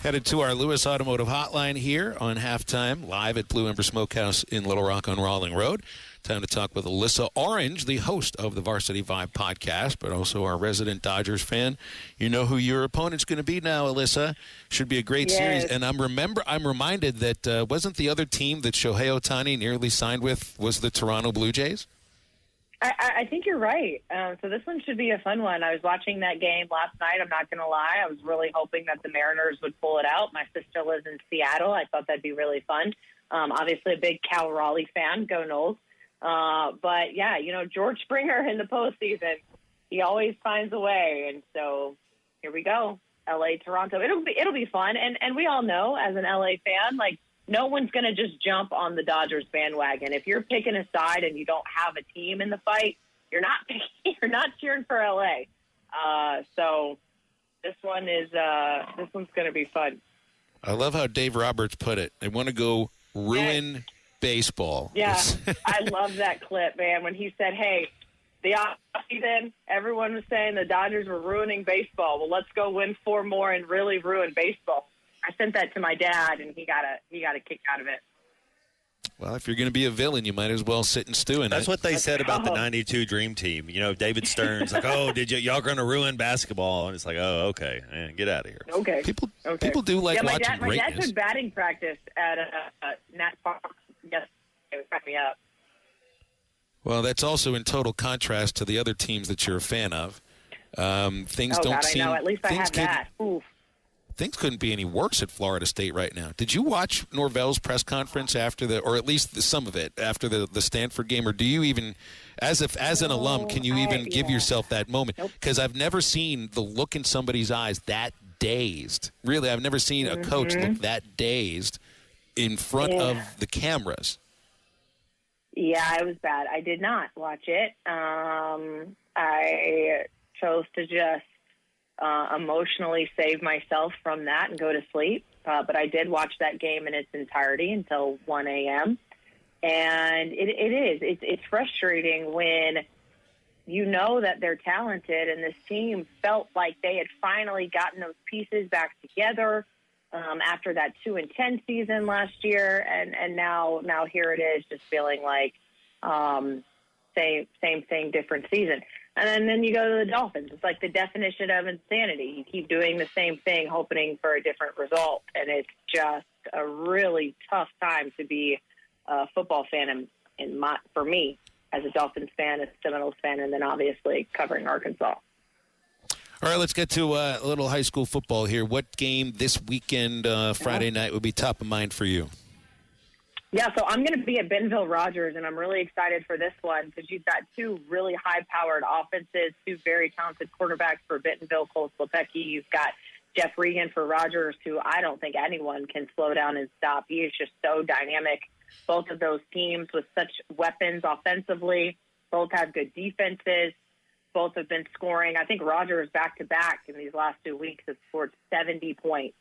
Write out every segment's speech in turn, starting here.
Headed to our Lewis Automotive Hotline here on halftime, live at Blue Ember Smokehouse in Little Rock on Rawling Road. Time to talk with Alyssa Orange, the host of the Varsity Vibe podcast, but also our resident Dodgers fan. You know who your opponent's going to be now, Alyssa. Should be a great series. And I'm reminded that wasn't the other team that Shohei Ohtani nearly signed with was the Toronto Blue Jays? I think you're right. So this one should be a fun one. I was watching that game last night. I'm not going to lie. I was really hoping that the Mariners would pull it out. My sister lives in Seattle. I thought that'd be really fun. Obviously a big Cal Raleigh fan. Go Noles. But, yeah, George Springer in the postseason, he always finds a way. And so here we go, L.A., Toronto. It'll be fun. And we all know as an L.A. fan, no one's going to just jump on the Dodgers bandwagon. If you're picking a side and you don't have a team in the fight, you're not cheering for LA. So this one's going to be fun. I love how Dave Roberts put it. They want to go ruin baseball. Yeah, I love that clip, man. When he said, "Hey, the offseason, everyone was saying the Dodgers were ruining baseball. Well, let's go win 4 more and really ruin baseball." I sent that to my dad, and he got a kick out of it. Well, if you're going to be a villain, you might as well sit and stew in it. That's what they said about the '92 Dream Team. David Stern's like, "Oh, y'all going to ruin basketball?" And it's like, "Oh, okay, get out of here." Okay. People do like watching greatness. My dad took batting practice at Nat Farm. Yes, it would crack me up. Well, that's also in total contrast to the other teams that you're a fan of. Things don't seem. I know. At least I have that. Oof. Things couldn't be any worse at Florida State right now. Did you watch Norvell's press conference or at least some of it after the Stanford game, or do you even, as an alum, can you even give yourself that moment? Because I've never seen the look in somebody's eyes that dazed. Really, I've never seen a coach look that dazed in front of the cameras. Yeah, it was bad. I did not watch it. I chose to just emotionally save myself from that and go to sleep. But I did watch that game in its entirety until 1 a.m. And it's frustrating when you know that they're talented and this team felt like they had finally gotten those pieces back together after that 2-10 season last year. And now here it is, just feeling like same thing, different season. And then you go to the Dolphins. It's like the definition of insanity. You keep doing the same thing, hoping for a different result. And it's just a really tough time to be a football fan for me as a Dolphins fan, a Seminoles fan, and then obviously covering Arkansas. All right, let's get to a little high school football here. What game this weekend, Friday night, would be top of mind for you? Yeah, so I'm going to be at Bentonville Rogers, and I'm really excited for this one because you've got 2 really high-powered offenses, 2 very talented quarterbacks for Bentonville, Cole Slepecki. You've got Jeff Regan for Rogers, who I don't think anyone can slow down and stop. He is just so dynamic. Both of those teams with such weapons offensively, both have good defenses. Both have been scoring. I think Rogers back-to-back in these last 2 weeks has scored 70 points.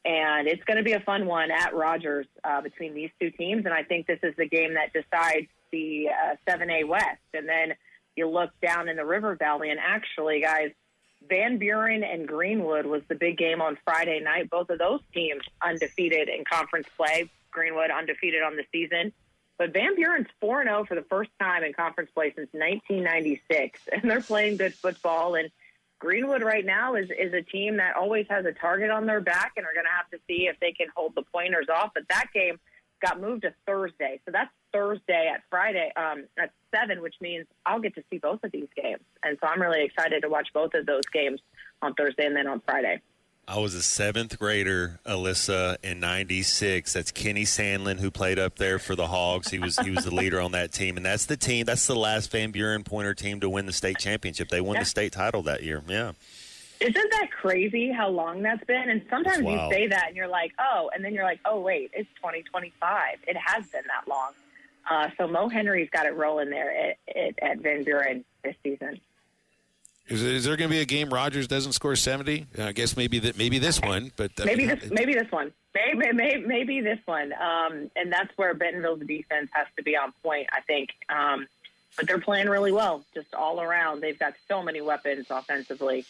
And it's going to be a fun one at Rogers between these 2 teams. And I think this is the game that decides the 7A West. And then you look down in the River Valley, and actually, guys, Van Buren and Greenwood was the big game on Friday night. Both of those teams undefeated in conference play. Greenwood undefeated on the season. But Van Buren's 4-0 for the first time in conference play since 1996. And they're playing good football. And Greenwood right now is a team that always has a target on their back and are going to have to see if they can hold the pointers off. But that game got moved to Thursday. So that's Thursday at 7, which means I'll get to see both of these games. And so I'm really excited to watch both of those games on Thursday and then on Friday. I was a 7th grader, Alyssa, in '96. That's Kenny Sandlin, who played up there for the Hogs. He was the leader on that team, and that's the last Van Buren Pointer team to win the state championship. They won the state title that year. Yeah. Isn't that crazy how long that's been? And sometimes you say that and you're like, oh, and then you're like, oh wait, it's 2025. It has been that long. So Mo Henry's got it rolling there at Van Buren this season. Is there going to be a game Rogers doesn't score 70? I guess maybe this one, but maybe this one. Maybe this one. And that's where Bentonville's defense has to be on point, I think. But they're playing really well, just all around. They've got so many weapons offensively.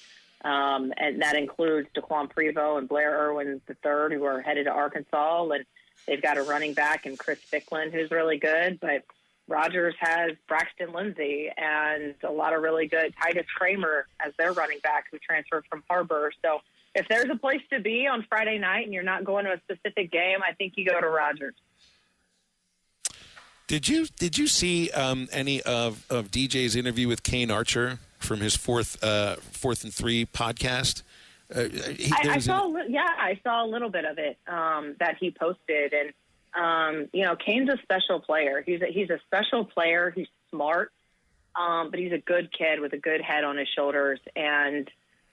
And that includes Daquan Prevost and Blair Irwin III, who are headed to Arkansas. And they've got a running back in Chris Ficklin, who's really good. But Rogers has Braxton Lindsey and a lot of really good Titus Kramer as their running back, who transferred from Harbor. So if there's a place to be on Friday night and you're not going to a specific game, I think you go to Rogers. Did you see any of DJ's interview with Kane Archer from his Fourth and 3 podcast? I saw a little bit of it that he posted, and Kane's a special player. He's a special player. He's smart, but he's a good kid with a good head on his shoulders. And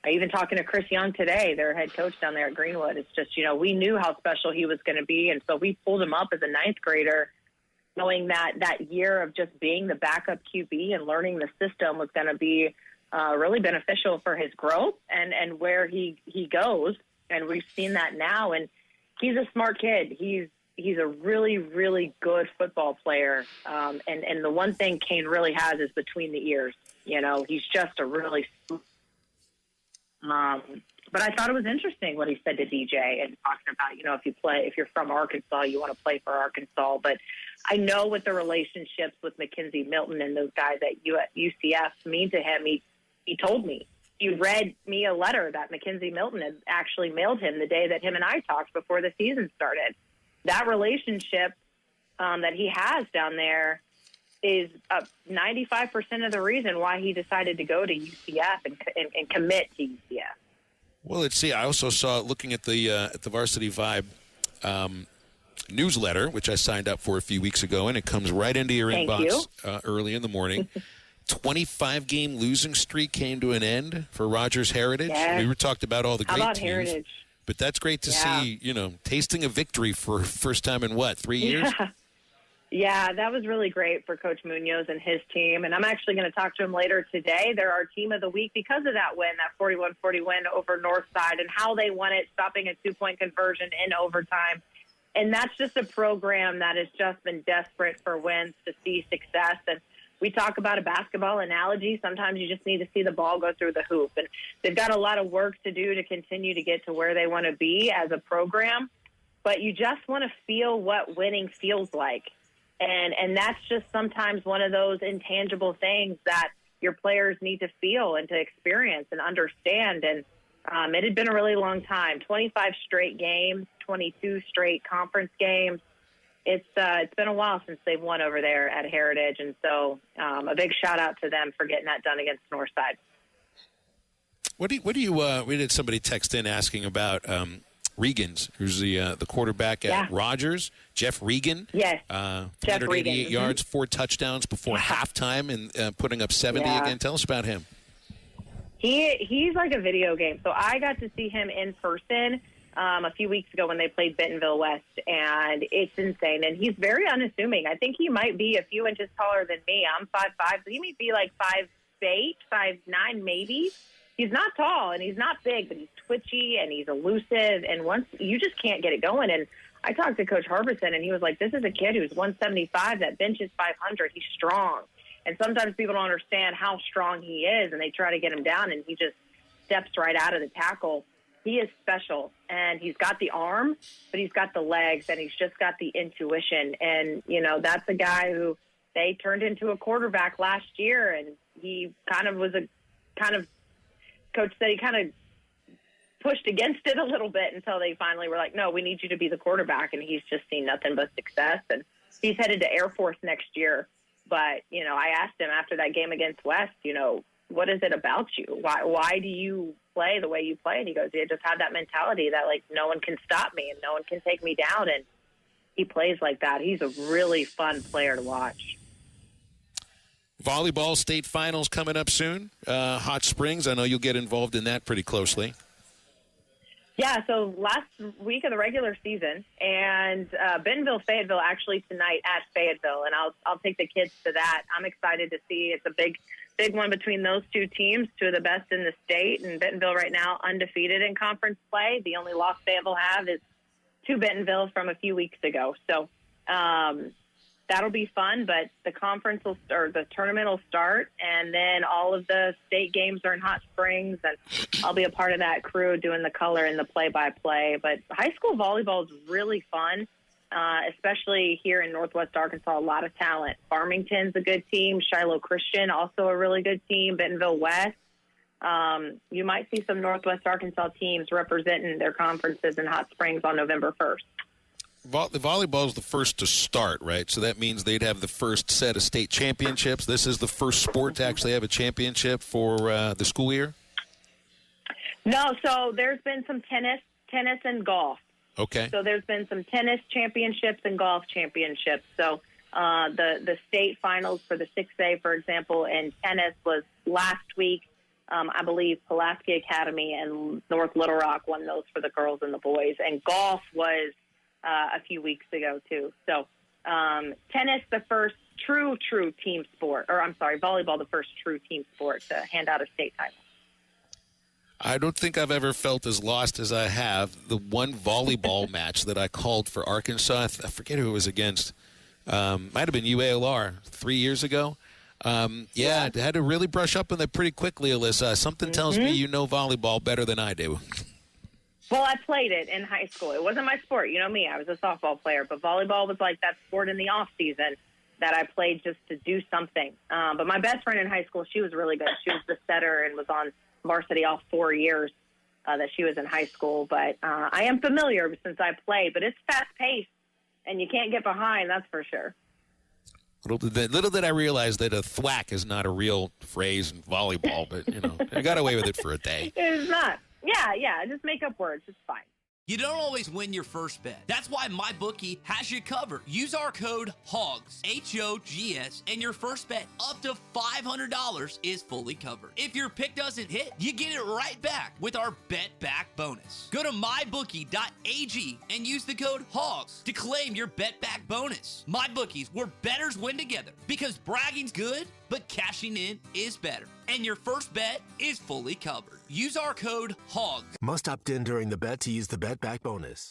even talking to Chris Young today, their head coach down there at Greenwood, it's just, we knew how special he was going to be, and so we pulled him up as a ninth grader, knowing that year of just being the backup QB and learning the system was going to be really beneficial for his growth and where he goes. And we've seen that now. And he's a smart kid. He's a really, really good football player. And the one thing Kane really has is between the ears. He's just a really but I thought it was interesting what he said to DJ and talking about, if you're from Arkansas, you want to play for Arkansas. But I know what the relationships with Mackenzie Milton and those guys at UCF mean to him. He told me. He read me a letter that Mackenzie Milton had actually mailed him the day that him and I talked before the season started. That relationship that he has down there is 95% of the reason why he decided to go to UCF and commit to UCF. Well, let's see. I also saw, looking at the Varsity Vibe newsletter, which I signed up for a few weeks ago, and it comes right into your inbox early in the morning. 25-game losing streak came to an end for Rogers Heritage. Yes. We were talked about all the great teams. Heritage? But that's great to see, tasting a victory for first time in 3 years? Yeah, that was really great for Coach Munoz and his team. And I'm actually going to talk to him later today. They're our team of the week because of that win, that 41-40 win over Northside, and how they won it, stopping a 2-point conversion in overtime. And that's just a program that has just been desperate for wins to see success. And we talk about a basketball analogy. Sometimes you just need to see the ball go through the hoop. And they've got a lot of work to do to continue to get to where they want to be as a program. But you just want to feel what winning feels like. And that's just sometimes one of those intangible things that your players need to feel and to experience and understand. And it had been a really long time, 25 straight games, 22 straight conference games. It's been a while since they've won over there at Heritage. And so a big shout out to them for getting that done against Northside. We had somebody text in asking about Regan's, who's the quarterback at Rogers, Jeff Regan. Yes, 388 yards, 4 touchdowns before halftime, and putting up 70 again. Tell us about him. He's like a video game. So I got to see him in person a few weeks ago when they played Bentonville West, and it's insane. And he's very unassuming. I think he might be a few inches taller than me. I'm 5'5", so he may be like 5'8", 5'9", maybe. He's not tall and he's not big, but he's twitchy and he's elusive. And once you just can't get it going. And I talked to Coach Harbison, and he was like, "This is a kid who's 175 that benches 500. He's strong." And sometimes people don't understand how strong he is, and they try to get him down, and he just steps right out of the tackle. He is special, and he's got the arm, but he's got the legs, and he's just got the intuition. And, that's a guy who they turned into a quarterback last year, and he Coach said he kind of pushed against it a little bit until they finally were like, "No, we need you to be the quarterback." And he's just seen nothing but success. And he's headed to Air Force next year. But, I asked him after that game against West, what is it about you? Why do you play the way you play? And he goes, "I just have that mentality that, no one can stop me and no one can take me down." And he plays like that. He's a really fun player to watch. Volleyball state finals coming up soon. Hot Springs, I know you'll get involved in that pretty closely. Yeah, so last week of the regular season, and Bentonville-Fayetteville actually tonight at Fayetteville, and I'll take the kids to that. I'm excited to see. It's a big one between those two teams, two of the best in the state, and Bentonville right now undefeated in conference play. The only loss Fayetteville have is to Bentonville from a few weeks ago. So that'll be fun. But the conference will start, the tournament will start, and then all of the state games are in Hot Springs, and I'll be a part of that crew doing the color and the play-by-play. But high school volleyball is really fun, especially here in Northwest Arkansas. A lot of talent. Farmington's a good team. Shiloh Christian, also a really good team. Bentonville West. You might see some Northwest Arkansas teams representing their conferences in Hot Springs on November 1st. The volleyball is the first to start, right? So that means they'd have the first set of state championships. This is the first sport to actually have a championship for the school year? No, so there's been some tennis and golf. Okay. So there's been some tennis championships and golf championships. So the state finals for the 6A, for example, in tennis was last week. I believe Pulaski Academy and North Little Rock won those for the girls and the boys. And golf was a few weeks ago, too. So tennis, the first true team sport. Or, I'm sorry, volleyball, the first true team sport to hand out a state title. I don't think I've ever felt as lost as I have. The one volleyball match that I called for Arkansas, I forget who it was against. Might have been UALR 3 years ago. I had to really brush up on that pretty quickly, Alyssa. Something tells me you know volleyball better than I do. Well, I played it in high school. It wasn't my sport. You know me. I was a softball player. But volleyball was like that sport in the off-season that I played just to do something. But my best friend in high school, she was really good. She was the setter and was on varsity all 4 years that she was in high school. But I am familiar since I played. But it's fast-paced, and you can't get behind, that's for sure. Little did I realize that a thwack is not a real phrase in volleyball, but, I got away with it for a day. It's not. Yeah, just make up words. It's fine. You don't always win your first bet. That's why MyBookie has you covered. Use our code HOGS, H-O-G-S, and your first bet up to $500 is fully covered. If your pick doesn't hit, you get it right back with our Bet Back bonus. Go to mybookie.ag and use the code HOGS to claim your Bet Back bonus. MyBookie's where bettors win together because bragging's good, but cashing in is better. And your first bet is fully covered. Use our code HOGS. Must opt in during the bet to use the Bet Back bonus.